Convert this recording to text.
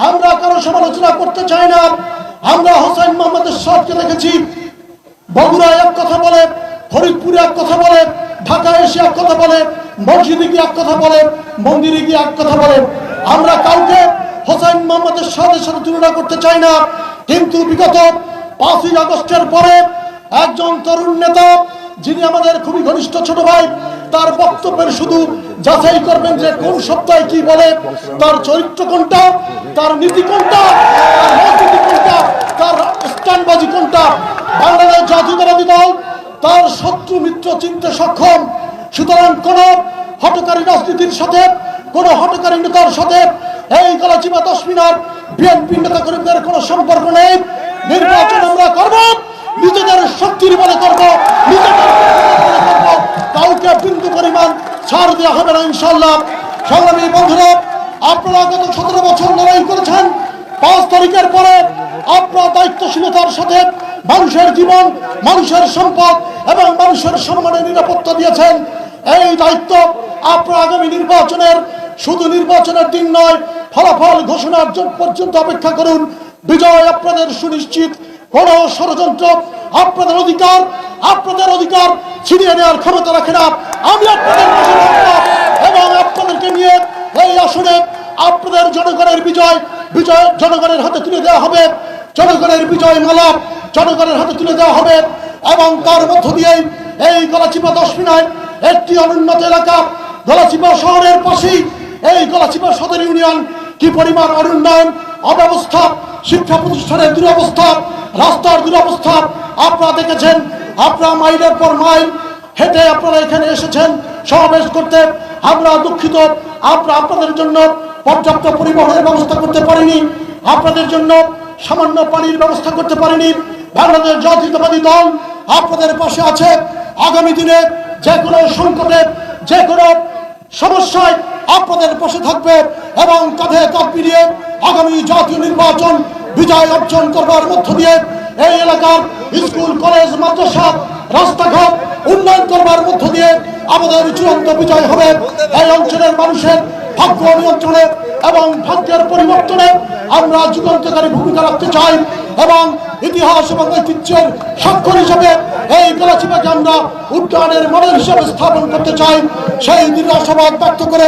আমরা কারো সমালোচনা করতে চাই না। আমরা হোসেন মোহাম্মদ এরশাদকে দেখেছি বগুড়ায় এক কথা বলে, ফরিদপুরে এক কথা বলে, ঢাকায় এসে এক কথা বলে, মসজিদে গিয়ে এক কথা বলে, মন্দিরে গিয়ে এক কথা বলে। আমরা কাউকে হোসেন মোহাম্মদ এরশাদের সাথে তুলনা করতে চাই না, কিন্তু বিগত 5ই আগস্টের পরে একজন তরুণ নেতা যিনি আমাদের খুবই ঘনিষ্ঠ ছোট ভাই, তার বক্তব্যের শুধু যাচাই করবেন যে কোন সপ্তাহে কি বলে, তার চরিত্র কোনটা, তার নীতি কোনটা, তার রাজনীতি কোনটা, তার স্ট্যান্ডবাজি কোনটা। বাংলাদেশ জাতীয়তাবাদী দল তার শত্রু মিত্র চিনতে সক্ষম। সুতরাং কোন হটকারী রাজনীতির সাথে, কোন হটকারী নেতার সাথে এই গলাচিপা 10 মিনার বিএনপি নেতা কর্মীদের কোনো সম্পর্ক নেই। নির্বাচন আমরা করব নিজেদের শক্তির বলে করব, নিজেদের করব, কাউকে বিন্দু পরিমাণ ছাড় দেওয়া হবে না ইনশাআল্লাহ। সংগ্রামী বন্ধুরা, আপনারা গত 17 বছর লড়াই করেছেন। 5 তারিখের পরে আপনারা দায়িত্বশীলতার সাথে মানুষের জীবন, মানুষের সম্পদ এবং মানুষের সম্মানের নিরাপত্তা দিয়েছেন। এই দায়িত্ব আপনারা আগামী নির্বাচনের, শুধু নির্বাচনের দিন নয়, ফলাফল ঘোষণার পর্যন্ত অপেক্ষা করুন। বিজয় আপনাদের সুনিশ্চিত। কোন ষড়যন্ত্র আপনাদের অধিকার ছিনিয়ে নেওয়ার ক্ষমতা রাখে না। আমি আপনাদের পাশে থাকব এবং আপনাদেরকে নিয়ে এই আসনে আপনাদের জনগণের বিজয় জনগণের হাতে তুলে দেওয়া হবে। জনগণের বিজয় মালা জনগণের হাতে তুলে দেওয়া হবে এবং তার মধ্য দিয়েই এই গলাচিপা 10 মিনার একটি অনুন্নত এলাকা। গলাচিপা শহরের পাশেই এই গলাচিপা সদর ইউনিয়ন কি পরিমাণ অনুন্নয়ন, অব্যবস্থা, শিক্ষা প্রতিষ্ঠানের দুরবস্থা, রাস্তার দুরবস্থা আপনারা দেখেছেন। আপনারা মাইলের পর মাইল হেঁটে আপনারা এখানে এসেছেন সমাবেশ করতে। আমরা দুঃখিত, আমরা আপনাদের জন্য পর্যাপ্ত পরিবহনের ব্যবস্থা করতে পারিনি, আপনাদের জন্য সামান্য পানির ব্যবস্থা করতে পারিনি। বাংলাদেশ জাতীয়তাবাদী দল আপনাদের পাশে আছে। আগামী দিনে যে কোনো সংকটে, যে কোনো সমস্যায় আপনাদের পাশে থাকবে এবং কাঁধে কাঁধ মিলিয়ে আগামী জাতীয় নির্বাচন বিজয় অর্জন করবার মধ্য দিয়ে এই এলাকার স্কুল, কলেজ, মাদ্রাসা, রাস্তাঘাট উন্নয়ন করবার মধ্য দিয়ে আমাদের চূড়ান্ত বিজয় হবে। এই অঞ্চলের মানুষের ভাগ্য নিয়ন্ত্রণে এবং ভাগ্যের পরিবর্তনে আমরা যুগান্তকারী ভূমিকা রাখতে চাই এবং ইতিহাস এবং ঐতিহ্যের স্বাক্ষর হিসেবে এই গলাচিপাকে আমরা উন্নয়নের মডেল হিসেবে স্থাপন করতে চাই। সেই দীর্ঘ আশাবাদ ব্যক্ত করে